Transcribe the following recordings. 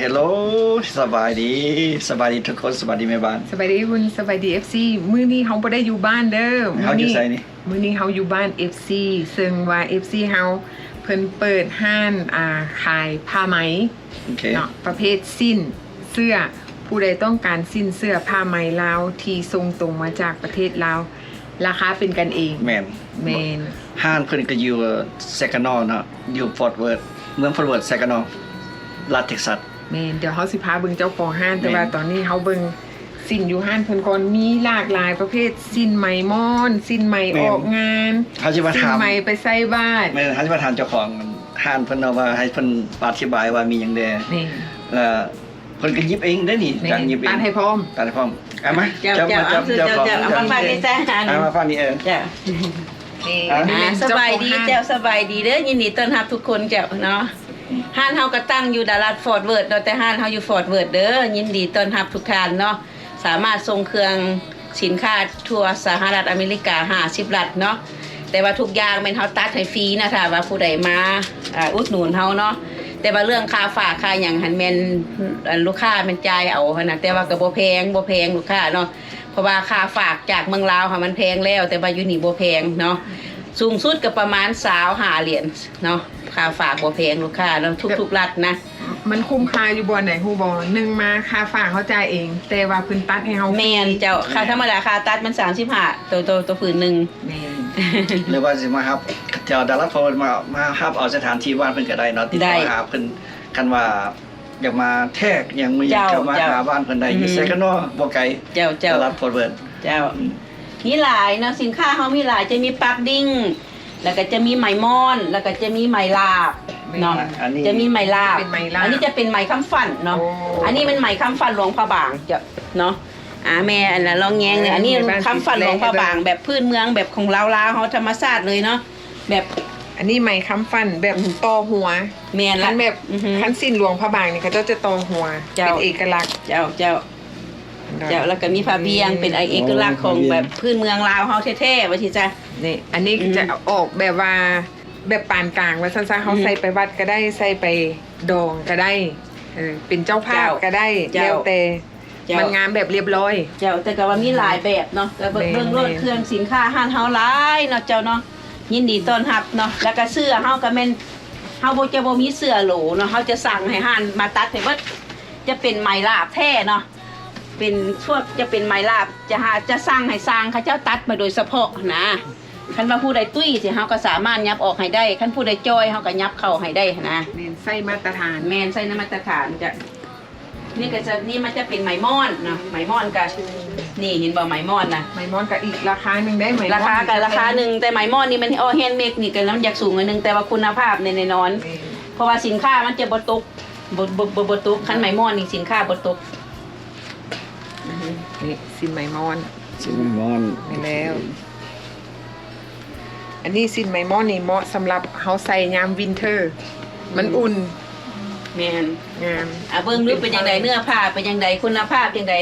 ลโหลสบายดีทุกคนสบายดีแม่บ้านสบายดีคุณสบายดี FC มื้อนี้เฮาบ่ได้อยู่บ้านเด้อ เฮาอยู่ไสนี่ มื้อนี้เฮาอยู่บ้าน FC ซึ่งว่า FC เฮาเพิ่นเปิดห้านขายผ้าไหม โอเค เนาะประเภทสิ้นเสื้อผู้ใดต้องการสิ้นเสื้อผ้าไหมลาวที่ส่งตรงมาจากประเทศลาวราคาเป็นกันเอง แม่น แม่น ห้านเพิ่นก็อยู่เซกานอเนาะอยู่ฟอร์ตเวิร์ธเมืองฟอร์ตเวิร์ธเซกานอรัฐเท็กซัส แม่นเดี๋ยวเฮาสิพาเบิ่งเจ้าของห้านแต่ แม่น ว่าตอนนี้เฮาเบิ่งสิ้นอยู่ห้านเพิ่นก่อนมีหลากหลายประเภทสิ้นไหมม่อนสิ้นไหมออกงาน เขาสิมา สิ้น ถาม ไหมไปใส่บ้าน แม่นเขาสิมาถามเจ้าของห้านเพิ่นเนาะว่าให้เพิ่นอธิบายว่ามีหยังแด นี่ เพิ่นก็หยิบเองได้นี่จังหยิบเอง ตัดให้พร้อม ตัดให้พร้อมเอามา เจ้าเอามาฝากนี่จ้า เอามาฟังนี่จ้านี่ อ่ะ อันนี้เป็น สบายดีเจ้าสบายดีเด้อยินดีต้อนรับทุกคนเจ้าเนาะห้านเฮาก็ตั้งอยู่ดารัดฟอร์ตเวิร์ธเนาะแต่ห้านเฮาอยู่ฟอร์ตเวิร์ธเด้อยินดีต้อนรับทุกท่านเนาะสามารถส่งเครื่องสินค้าทั่วสหรัฐอเมริกา50รัฐเนาะแต่ว่าทุกอย่างแม่นเฮาตัดให้ฟรีนะถ้าว่าผู้ใดมาอุดหนุนเฮาเนาะแต่ว่าเรื่องค่าฝากค่าหยังหันแม่นลูกค้าแม่นจ่ายเอาหั่นน่ะแต่ว่าก็บ่แพงลูกค้าเนาะเพราะว่าค่าฝากจากเมืองลาวค่ะมันแพงแล้วแต่ว่าอยู่นี่บ่แพงเนาะสูงสุดก็ประมาณ25เหรียญเนาะค่าฝากบ่แพงลูกค้าเนาะทุกๆรัฐนะ มันคุ้มค่าอยู่บ่ไหนฮู้บ่หนึ่งมาค่าฝากเขาจ่ายเอง แต่ว่าเพิ่นตัดให้เฮา แม่นเจ้าค่าธรรมดาค่าตัดมัน35ตัวผืนหนึง แม่น หรือว่าสิมาครับเจ้าดาราพอมาครับเอาสถานที่ว่านเพิ่นก็ได้เนาะติดต่อหาเพิ่นกันว่าอยากมาแทกยังไม่อยากเข้ามาหาบ้านเพิ่นได้อยู่ไสกันเนาะบ่ไกล เจ้า ดาราพอเวิร์ด เจ้ามีหลายเนาะสินค้าเฮามีหลายจะมีปักดิ้งแล้วก็จะมีไหมม่อนแล้วก็จะมีไหมลาบเนาะจะมีไหมลาบ เป็นไหมลาบ อันนี้จะเป็นไหมคำฟันเนาะ โอ้ อันนี้มันไหมคำฟันหลวงพระบางเจ้าเนาะแม่อันนั้นลองแยงเลยอันนี้คำฟันหลวงพระบางแบบพื้นเมืองแบบของลาวๆเฮาธรรมชาติเลยเนาะแบบ อันนี้ไหมค้ำฟันแบบต่อหัว แม่น คั ละ นแบบคันสิ้นหลวงพระบางนี่เขาจะต่อหัว เจ้า เป็นเอกลักษณ์ เจ้าแล้วก็มีผ้าเบียงเป็นเอกลักษณ์ของแบบพื้นเมืองลาวเฮาแท้ๆว่าสิจ้ะ นี่อันนี้จะออกแบบว่าแบบปานกลางว่าซั่นๆเขาใส่ไปวัดก็ได้ใส่ไปดองก็ได้เป็นเจ้าภาพก็ได้แล้วแต่มันงามแบบเรียบร้อย เจ้าแต่ก็ว่ามีหลายแบบเนาะแล้วเบิ่งรถเครื่องสินค้าห้านเฮาหลายเนาะเจ้าเนาะยินดีต้อนรับเนาะแล้วก็เสื้อเฮาก็แม่นเฮาบ่มีเสื้อโหลเนาะเฮาจะสั่งให้ห้านมาตัดให้เบิดจะเป็นไหมลาบแท้เนาะเป็นพวกจะเป็นไหมลาบจะสั่งให้สร้างเขาเจ้าตัดมาโดยเฉพาะนะคันว่าผู้ใดตุ้ยสิเฮาก็สามารถยับออกให้ได้คันผู้ใดจ้อยเฮาก็ยับเข้าให้ได้นะ แม่นใส่มาตรฐาน แม่นใส่น้ำมาตรฐานจะนี่ก็จะนี่มันจะเป็นไหมม่อนเนาะไหมม่อนก็นี่เห็นบ่ไหมม่อนนะ ไหมม้อนกับอีกราคาหนึ่งได้ไหม ราคากับราคาหนึ่งแต่ไหมม่อนนี่มันแฮนด์เมดนี่ก็น้ำอยากสูงอันนึงแต่ว่าคุณภาพในนอน เพราะว่าสินค้ามันจะบ่ตกบ่ตกคันไหมม่อนนี่สินค้าบ่ตก นี่สินไหมม้อน สิมอน ไม่แล้ว อันนี้สินไหมม้อนนี่เหมาะสำหรับเฮาใส่ยามวินเทอร์ มันอุ่น แม่น งาม เบิ่งดูเป็นจังไดเนื้อผ้าเป็นจังไดคุณภาพจังได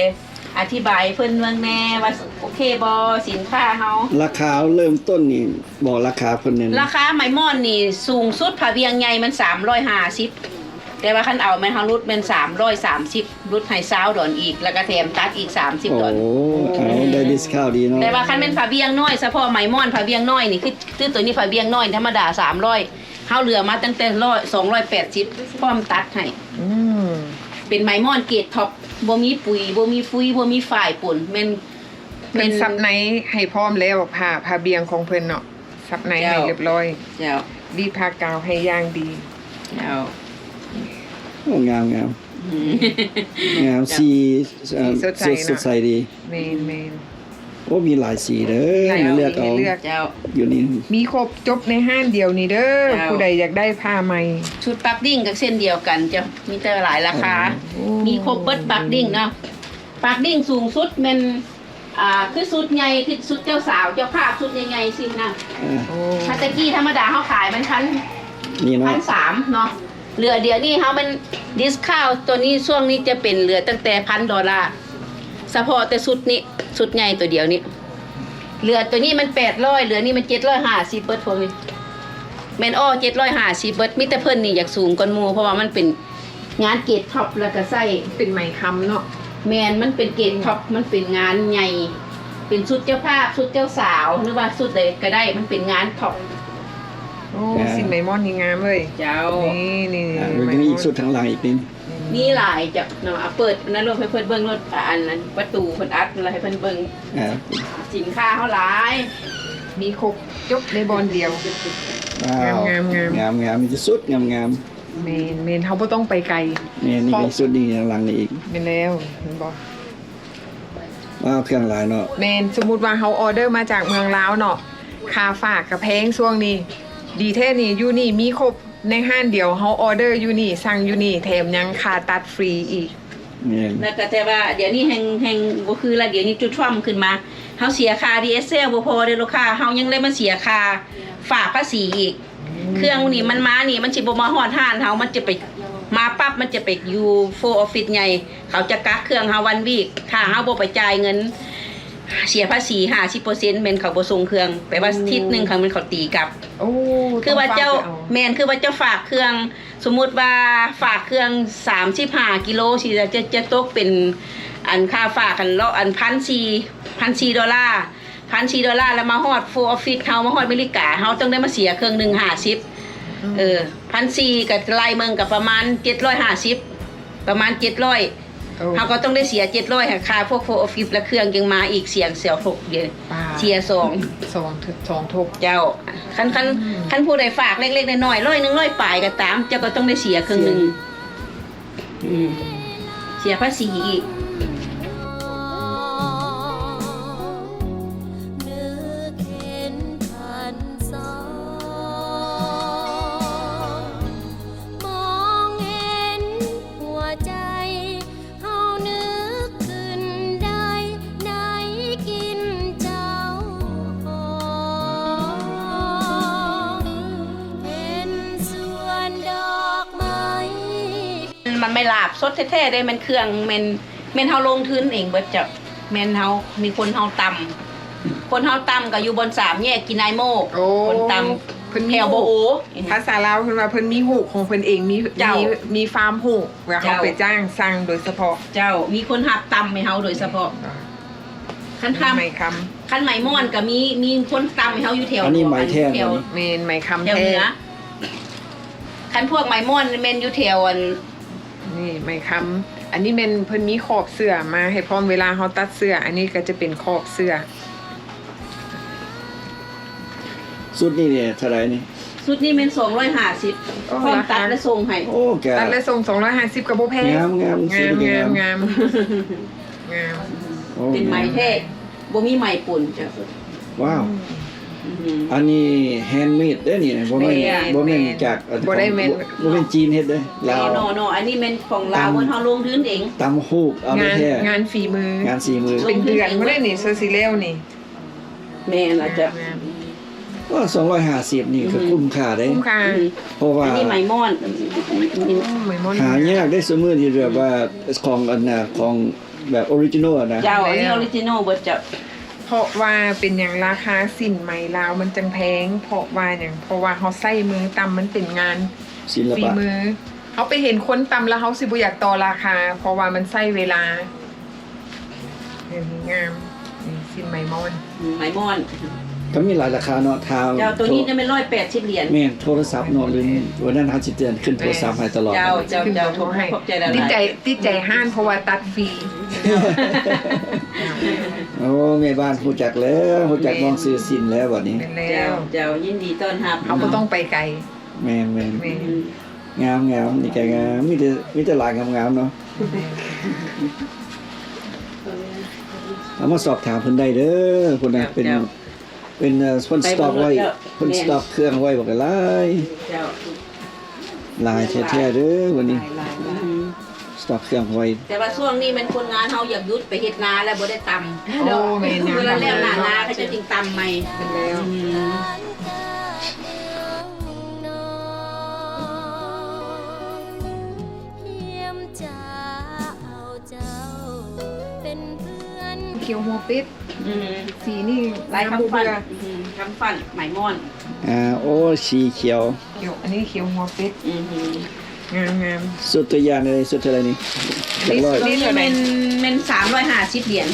อธิบายเพิ่นเบิ่งแน่ว่าโอเคบ่สินค้าเฮา ราคาเริ่มต้นนี่บอกราคาเพิ่นเนี่ย ราคาไหมม่อนนี่สูงสุดผ้าเวียงใหญ่มัน350แต่ว่าคันเอาแม่นเฮารุดเป็น330รุดให้20ดอนอีกแล้วก็แถมตัดอีก30ดอน เอาได้ดิสคาวดีเนาะ แต่ว่าคันเป็นผ้าเวียงน้อยเฉพาะไหมม่อนผ้าเวียงน้อยนี่คือตัวนี้ผ้าเวียงน้อยธรรมดา300เฮาเหลือมาตั้งแต่280พร้อมตัดให้ อืม เป็นไหมม่อนเกรดท็อปบ่มีปุ๋ยบ่มีฟุ้ยบ่มีฝ่ายป่นแม่น เป็นซับไนท์ให้พร้อมแล้วผ้าเบียงของเพิ่นเนาะซับไนท์ให้เรียบร้อย เจ้า ดีผ้ากาวให้อย่างดี เจ้า โอ้งามงสีสดใสดี เมน โอ้มีหลายสีเด้อเลือกเอา เจ้า อยู่นี่ มีครบจบในห้านเดียวนี่เด้อ แล้ว ผู้ใดอยากได้ผ้าใหม่ ชุดปักดิ้งก็เส้นเดียวกันเจ้ามีแต่หลายราคา มีครบเบิดปักดิ้งเนาะปักดิ้งสูงสุดแม่นคือสุดใหญ่คือสุดเจ้าสาวเจ้าภาพสุดใหญ่ๆสินะ โอ้ ถ้าตะกี้ธรรมดาเฮาขายมันนี่เนาะ 1,300เนาะเหลือเดี๋ยวนี้เฮามันดิสคาวตัวนี้ช่วงนี้จะเป็นเหลือตั้งแต่$1,000เฉพาะแต่สุดนี้สุดใหญ่ตัวเดียวนี้เหลือตัวนี้มัน800เหลือนี่มัน750เบิดพวกนี้แม่นอ้อ750เบิดมีแต่เพิ่นนี่อยากสูงกว่าหมู่เพราะว่ามันเป็น งานเกรดท็อปแล้วก็ใส่ เป็นไหมคำเนาะ แมนมันเป็นเกรดท็อปมันเป็นงานใหญ่เป็นชุดเจ้าภาพชุดเจ้าสาวหรือว่าชุดใดก็ได้มันเป็นงานท็อป โอ้สินไหมมอนนี่งามเลย เจ้า นี่ มันจะมีอีกสุดทางหลังอีกนึง มีหลายจ้ะเนาะเอาเปิดนั้นรวมให้เพิ่นเบิ่งรถอันนั้นประตูเพิ่นอัดอะไรให้เพิ่นเบิ่ง สินค้าเฮาหลาย มีครบจบในบอลเดียว ว้าว งาม งามมีจะสุดงาม เมนเขาบ่ต้องไปไกล นี่มีสุดนี่ทางหลังนี่อีก เมนแล้วเห็นบ่ ว้าวเครื่องหลายเนาะ เมนสมมุติว่าเขาออเดอร์มาจากเมืองลาวเนาะค่าฝากกับแพงช่วงนี้ ดีแท้นี่อยู่นี่มีครบในห้างเดียวเขาออเดอร์อยู่นี่สั่งอยู่นี่แถมยังค่าตัดฟรีอีก นี่ แล้วก็แต่ว่าเดี๋ยวนี้แห่งบ่คือละเดี๋ยวนี้จุดท่วมขึ้นมาเฮาเสียค่า DSL บ่พอเด้อลูกค้าเฮายังเลยมาเสียค่าฝากภาษีอีก เครื่องนี่มันมานี่มันสิบ่มาฮอดห้านเฮามันจะไปมาปั๊บมันจะไปอยู่โฟออฟฟิศใหญ่เขาจะกักเครื่องเฮาวันวีคถ้าเฮาบ่ไปจ่ายเงิน เสียภาษี 50% แม่นเขาบ่ส่งเครื่องแปลว่าอาทิตย์หนึงเขามันเขาตีกลับ โอ้ คือว่าเจ้า ต้องฝกไปอ แม่นคือว่าเจ้าฝากเครื่อง สมมุติว่าฝากเครื่อง35กิโลสิจะตกเป็นอันค่าฝากกันเลาะอัน1,400 ดอลลาร์1,400 ดอลลาร์แล้วมาฮอดโฟออฟฟิศเฮามาฮอดอเมริกาเฮาต้องได้มาเสียเครื่องหนึง501,400ก็ไล่เมืองก็ประมาณ750ประมาณ700เขาก็ต้องได้เสีย700ค่ะค่าพวกโฟออฟฟิศและเครื่องยังมาอีกเสียงเสีย6เดือนเสีย2 สองทบ เจ้าคันผู้ใดฝากเล็กๆน้อยๆ100 100ปลายก็ตามเจ้าก็ต้องได้เสียครึ่งหนึงเสียภาษีอีก นึกเห็นพันสองมองเห็นหัวใจเฮานึกขึ้นได้กินเจ้าของเห็นสวนดอกไม้ มันไม่ลาบสดแท้ๆได้มันเครื่องแม่นเฮาลงทุนเองเบิดจ้ะแม่นเฮามีคนเฮาตำคนเฮาตำก็อยู่บน3แยกกินไอโมก โอ้ คนต เพิ่น ำแถ มี วโบโอ ภาษาลาวเพิ่นว่าเพิ่นมีหูกของเพิ่นเองมี เจ้า มีฟาร์มหูกว่าเขา เจ้า ไปจ้างสั่งโดยเฉพาะ เจ้ามีคนหับตำให้เฮาโดยเฉพาะคันค ไหมค คันไหมม่อนก็มีคนตำให้เฮาอยู่แถว อันนี้ไหมแท้ แถว ำเมนไหมคำ แถว แท้ เหนือคันพวกไหมม่อนแม่นอยู่แถวอัน นี่ไหมคำอันนี้เมนเพิ่นมีขอบเสื้อมาให้พร้อมเวลาเขาตัดเสื้อ อันนี้ก็จะเป็นขอบเสื้อ สุดนี่เนี่ยเท่าไหร่นี่ ชุดนี้แม่น250พร้อมตัดและส่งให้ โอ้แก ตัดเลยส่ง250กับโบแพง งาม งาม สุดนี่ งามงาม โอ้ เป็นไหมแท้บ่มีไหมปุ่นจ้ะ ว้าว อือหือ อันนี้แฮนด์เมดเด้อนี่บ่แม่นบ่แม่นจากบ่แม่นจีนเฮ็ดเด้อลาว โนอันนี้แม่นของลาวเพิ่นเฮาลงทุนเอง ตำฮูกเอาได้ งาน แท้ งานฝีมือง าน4มือ เป็นเดือนบ่ได้นี่เสื้อสีเลวนี่ แม่นล่ะจ้ะ งาม ก็250นี่ก็คุ้มค่าได้ คุ้มค่า เพราะว่า อันนี้ไหมม่อน ไหมมอน หายากได้ซุมื้อที่แบบว่าของอันน่ะของแบบออริจินอลนะ เจ้าอันนี้ออริจินอลเบิดจ้ะ เพราะว่าเป็นอย่างราคาสินไหมลาวมันจังแพงเพราะว่าอย่างเพราะว่าเขาใส่มือตำมันเป็นงาน ศิล ฝี ปะ มือเขาไปเห็นคนตำแล้วเขาสิบ่อยากต่อราคา เพราะว่ามันใส่เวลาเห็นงามนี่สินไหมมอน ไหมม่อน ก็มีหลายราคาเนาะทาง เจ้าตัวนี้จะเป็น180เหรียญ แม่นโทรศัพท์เนาะหรือวันนั้นเฮาสิเตือนขึ้นโทรศัพท์ให้ตลอด เจ้า ขึ้นเบอร์โทรให้ ขอบใจหลายๆ ติดใจห้านเพราะว่าตัดฟรี โอ้แม่บ้านฮู้จักแล้วฮู้จักน้องซื้อสินแล้วบัดนี้ เป็นแล้ เจ้าว เจ้ายินดีต้อนรับ เขาก็ต้องไปไกล แม่น แม่ งามนี่ก็งามมีแต่หลายงามๆเนาะเอามาสอบถามเพิ่นได้เด้อเพิ่นน่ะเป็นเพิ่นสต็อกไว้เพิ่นสต็อกเครื่องไว้บ่ก็หลาย เจ้า หลายแท้ๆเด้อวันนี้สต็อกเครื่องไว้ แต่ว่าช่วงนี้มันคนงานเฮาอยากหยุดไปเฮ็ดนาแล้วบ่ได้ตำ โอ้แม่น เวลาแล้วหน้านาก็จะจึงตำใหม่ เป็นแล้ว เขียวหัวเป็ด อืม สีนี่ ลาย น้ำ คำฟัน เบื่อ คำฟันไหมม่อน โอ้สีเขียว เขียวอันนี้เขียวหัวเป็ด อือหือ งาม สุดตัวอย่างเลยสุดอะไรนี่หลักร้อย ตัวนี้เป็น350เหรียญ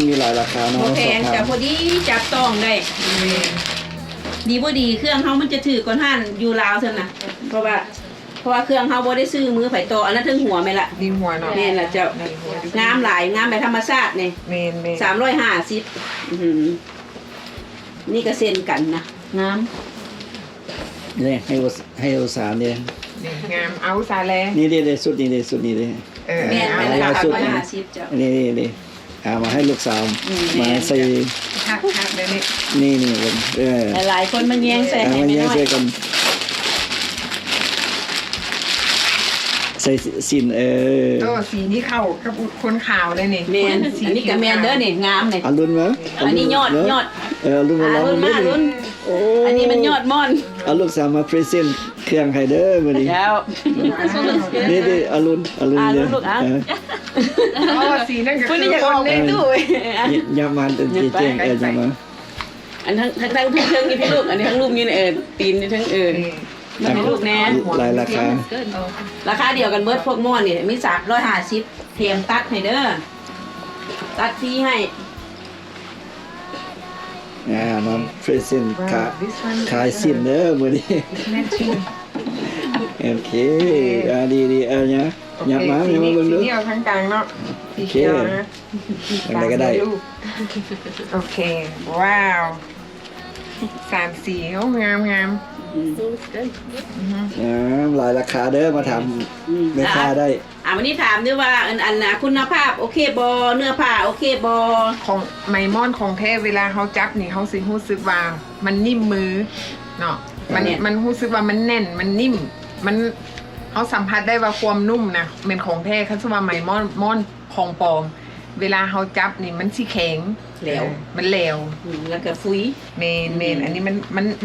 มีหลายราคาเนาะ บ่แพงแต่พอดีจับต้องได้ ดีบ่ดีเครื่องเฮามันจะถือก่อนห้านอยู่ลาวซั่นน่ะเพราะว่าเครื่องเฮาบ่ได้ซื้อมือไผโตอันนั้นถึงหัวแม่ละ ดีหัวเนาะ แม่นล่ะเจ้า ดีหัว งามหลายงามแบบธรรมชาตินี่ เมน 350อื้อหือนี่ก็เซ็นกันนะงาม นี่ให้อุตสาห์เนี่ย งามเอาซาแล นี่เลยสุดนี่เลยสุดนี่เลย แม่น เอา ไป ล่า ละ สุด 350เจ้า นี่เอามาให้ลูกสาวมาใส่ หักเลยนี่ นี่ผมหลายๆคนมาแย่งใส่ให้ มา แม่ แย่ง น้อย ใส่กันใส่สินโตสีนี้เข้ากับคนขาวเลยนี่ แม่นอันนี้ก็แม่นเด้อนี่งามนี่ อรุณมั้ย อันนี้ยอด อรุณมาลอง รุ่นมารุ่นอันนี้มันยอดม่อน เอาลูกสาวมาพรีเซนต์เครื่องไฮเดอร์มื้อนี้ แล้ว นี่อรุณ รุ่ เลย นลูกอ่ะ โอ้สีนั่นก็ คนนี้อยากออกในตู้ ยามันเป็นเจ๊งจะมา อันทั้งทุกเครื่องนี่พี่ลูกอันนี้ทั้งรูปนี่ตีนนี่ทั้งมันเป็นลูกแน่ หลายราคา ราคาเดียวกันเบิดพวกม่อนนี่มี350เทมตัดให้เด้อตัดฟรีให้ มาพรีเซนต์ขายสินเด้อมื้อนี้โอเคดีเนี่ยยับมาเบิ่งดู สีเอาทั้งกลางเนาะสีเขียวนะ อะไรก็ได้ โอเคว้าว3 สีงาม หลายราคาเด้อมาทำราคาได้ วันนี้ถามด้วยว่าอันคุณภาพโอเคบอเนื้อผ้าโอเคบอ ของไมมอนของแท้เวลาเขาจับนี่เขาสิรู้สึกว่ามันนิ่มมือเนาะมันรู้สึกว่ามันแน่นมันนิ่มมันเขาสัมผัสได้ว่าความนุ่มนะเป็นของแท้เขาจะว่าไมมอนของปลอมเวลาเขาจับนี่มันสิแข็งมันเหลว แล้วก็ฟุ้ย เมนอันนี้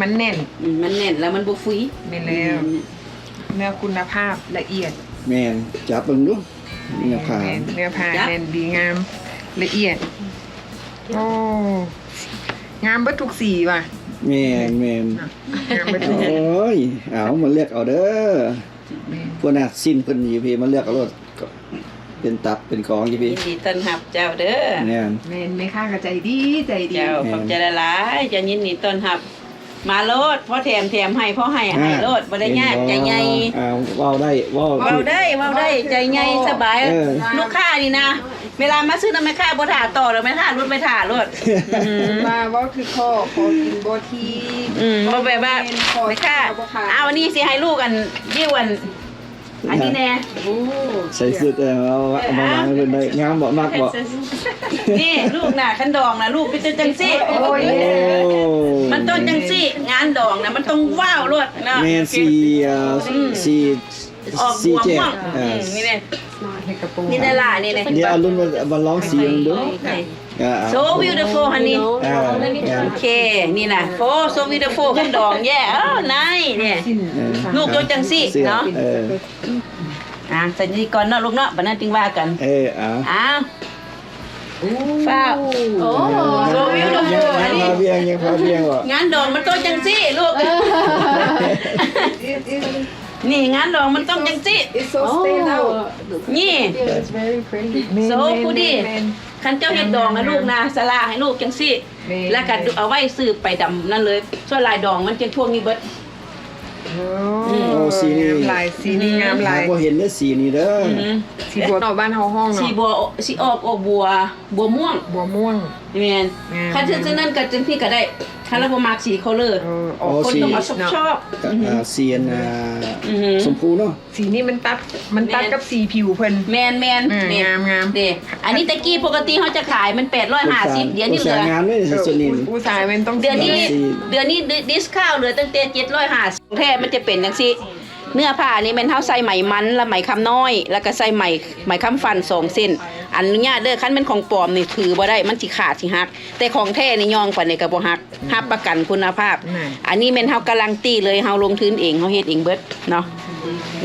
มันแน่น มันแน่นแล้วมันบ่ฟุ้ย เมนแล้วเนื้อคุณภาพละเอียด แม่นจับเบิ่งดูเนื้อผ้า เนื้อผ้าแน่นดีงามละเอียดโอ้งามเบิดทุกสีว่ะ แม่น งามเบิดทุกสี โอ้ยเอามาเลือกเอาเด้อพวกน่ะสิ้นเพิ่นอยู่พี่มาเลือกเอารถเป็นตับเป็นกองอยู่พี่ ยินดีต้อนรับเจ้าเด้อ แม่น แม่นไม่ค่ากระใจดีใจดี เจ้าขอบใจหลายๆจะยินดีต้อนรับ มาโลดพ่อแถมให้พ่อให้โลดบ่ได้ยากใจใหญ่ ว้าวได้ว้าว เว้าได้ใจใหญ่สบายลูกค้านี่นะเวลามาซื้อน้ำแม่ค้าบ่ถ่าต่อแล้วแม่ค้ารถไปถ่ารถ มาว่าคือข้อกินโบที บ่แบบว่าแม่ค้าเอาวันนี้สิให้ลูกอันยิ้วอันนี้แน่ ใส่สุดเอามาให้เพิ่นได้งามบ่มากบ่ นี่ลูกน่ะคันดองน่ะลูกเป็นจังซี่ โอ้ย มันต้องจังซี่งานดองน่ะมันต้องว้าวรวดเนาะ แม่นออก สี บัว แจ้ ม่ว ง งนี่เนี่ย ในกระโปรง นี่ได้ล่ะนี่เลย เดี๋ยวเอารุ่นมาลองสีมันดู so beautiful honey โอเคนี่น่ะso beautiful คันดองแย่นายเนี่ยลูกโดนจังซี่เนาะสัญญาก่อนเนาะลูกเนาะบัดนั้นจึงว่ากันอ้าวฟ้าโอ้ so beautiful อันนี้ ยังพาเบียงว่ะ งานดองมันต้องจังซี่ลูกนี่งานดองมันต้องจังซี่ It's so stand out นี่ It's very pretty โซผู้ดีคันเจ้าเฮ็ดดองนะลูกนะสลาให้ลูกจังซี่แล้วก็เอาไว้ซื้อไปดำนั่นเลยส่วนลายดองมันจะช่วงนี้เบิด โอ้สีนี้ลายสีนี้งามลาย บ่เห็นเด้อสีนี้เด้อ สีบัวเนาะบ้านเฮาห้อง สี เนาะ บัวสีออกบัวม่วง บัวม่วง แม่นคันซื่อๆนั่นก็จังพี่ก็ได้คันเราบ่มักสีเขาเลยคนต้องเอาชอบ สีชมพูเนาะ สีนี้มันตัดกับสีผิวเพิ่น แม่นงาม เด้อันนี้ตะกี้ปกติเขาจะขายมัน850เดี๋ยวนี้เหลือ งานไม่สุดนี่ ผู้ชายมันต้อง เดือนนี้ดิสคาวเหลือตั้งแต่750แท้มันจะเป็นจังซี่เนื้อผ้านี่มันเฮาใส่ไหมมันและไหมคำน้อยแล้วก็ใส่ไหมคำฟัน2เส้นอนุญาตเด้อคันเป็นของปลอมนี่ถือบ่ได้มันสิขาดสิหักแต่ของแท้นี่ย่องปานนี้ก็บ่หักรับประกันคุณภาพอันนี้แม่นเฮาการันตีเลยเฮาลงทุนเองเฮาเฮ็ดเองเบิดเนาะ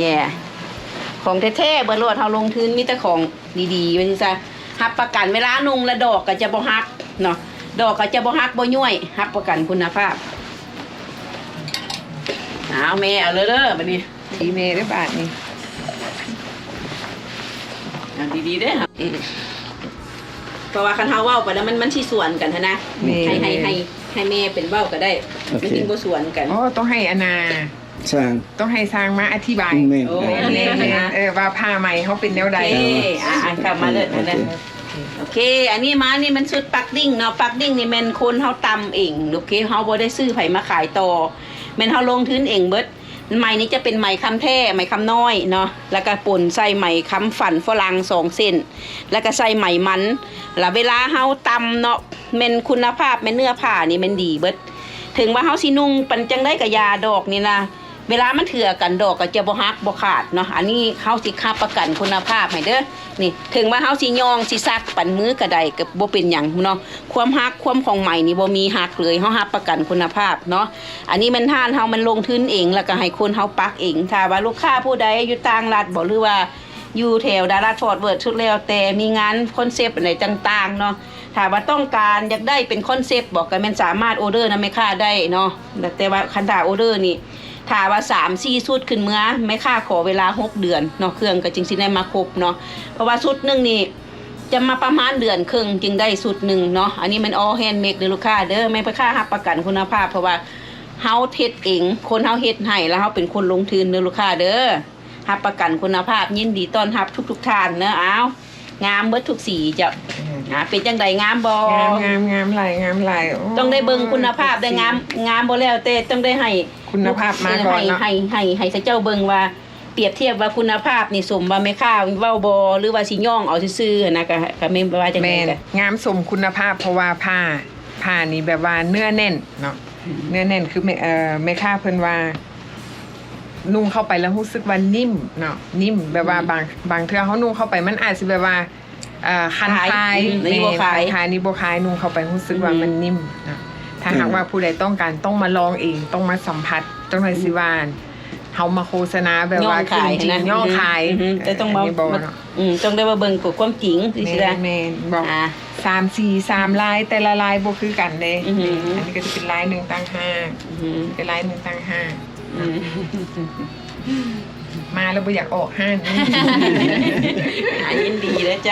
แย่ของแท้ๆเบิดรวดเฮาลงทุนมีแต่ของดีๆว่าจังซั่นรับประกันเวลานุ่งและดอกก็จะบ่หักเนาะดอกก็จะบ่หักบ่ย่วยรับประกันคุณภาพเอาแม่เอาเลยเด้อบัดนี้ ทีเมย์ได้บาทนี่ เอาดีๆเด้อครับเพราะว่าคันเฮาเว้าไปแล้วมันสิสวนกันหั้นนะให้แม่เป็นเว้าก็ได้มันสิบ่สวนกัน อ๋อต้องให้อนา สร้าง ต้องให้สร้างมาอธิบาย แม่น โอ้ แม่ว่าผ้าไหมเขาเป็นแนวใด โอเคกลับมาเลยนะโอเค อันนี้มานี่มันชุดปักดิ้งเนาะปักดิ้งนี่แม่นคนเฮาตำเองโอเคเฮาบ่ได้ซื้อไผมาขายต่อแม่นเฮาลงทุนเองเบิดไหมนี้จะเป็นไหมคำแท้ไหมคำน้อยเนาะแล้วก็ป่นใส่ไหมคำฝันฝรั่ง2 เส้นแล้วก็ใส่ไหมมันแล้วเวลาเฮาตำเนาะแม่นคุณภาพแม่นเนื้อผ้านี่แม่นดีเบิดถึงว่าเฮาสินุ่งปันจังได้กับยาดอกนี่นะเวลามันเถื่อกันดอกก็จะบ่ฮักบ่ขาดเนาะอันนี้เฮาสิค้าประกันคุณภาพให้เด้อนี่ถึงว่าเฮาสิย่องสิซักปั่นมือก็ได้ก็บ่เป็นหยังเนาะความฮักความของใหม่นี่บ่มีฮักเลยเฮารับประกันคุณภาพเนาะอันนี้มันทานเฮามันลงทุนเองแล้วก็ให้คนเฮาปักเองถ้าว่าลูกค้าผู้ใดอยู่ต่างรัฐบ่หรือว่าอยู่แถวดาราฟอร์ดเวิร์ดชุดแล้วแต่มีงานคอนเซปต์อะไรต่างๆเนาะถ้าว่าต้องการอยากได้เป็นคอนเซปต์บอกก็แม่นสามารถออเดอร์นำแม่ค้าได้เนาะแต่ว่าคันถ้าออเดอร์นี่ถ้าว่า3-4ชุดขึ้นเมื่อแม่ค้าขอเวลา6เดือนเนาะเครื่องก็จึงสิได้มาครบเนาะเพราะว่าชุดนึงนี่จะมาประมาณเดือนครึ่งจึงได้ชุดนึงเนาะอันนี้มัน all handmade เด้อลูกค้าเด้อแม่ค้ารับประกันคุณภาพเพราะว่าเฮาเฮ็ดเองคนเฮาเฮ็ดให้แล้วเฮาเป็นคนลงทุนเด้อลูกค้าเด้อรับประกันคุณภาพยินดีต้อนรับทุกท่านเนอะอ้าวงามเบิดทุกสีจ้ะเป็นจังไดงามบ่ งามหลายโ ต้องได้เบิ่งคุณภาพได้งามบ่แล้วแต่ต้องได้ให้ คุณภาพมาก่อนเนาะ ให้เจ้าเบิ่งว่าเปรียบเทียบว่าคุณภาพนี่สมว่าแม่ค้าเว้าบ่หรือว่าสิย่องเอาซื่อๆนะก็แม่นว่าจังได๋ แม่น ก็ งามสมคุณภาพเพราะว่าผ้านี่แบบว่าเนื้อแน่นเนาะเนื้อแน่นคือแม่ค้าเพิ่นว่านุ่งเข้าไปแล้วรู้สึกว่านิ่มเนาะนิ่มแบบว่าบางเทื่อเขานุ่งเข้าไปมันอาจสิแบบว่าคันคาย นี่บ่ขาย คายนี่บ่คายนุ่งเข้าไปรู้สึกว่ามันนิ่มเนาะถ้าหากว่าผู้ใดต้องการต้องมาลองเองต้องมาสัมผัสต้องในสิว่าเฮามาโฆษณาแบบว่าจริงๆย่อขาย แต่ต้องมา นนี้บ่เนาะ ต้องได้มาเบิ่งกฎความจริงสิได้ แม่นบอก3-4 ลายแต่ละลายบ่คือกันเด้ อือหืออั อันนี้ก็จะเป็นลายหนึ่งต่างหากเป็นลายหนึ่งต่างหากมาแล้วบ่อยากออกห้าง ยินดีแล้วจ้ะ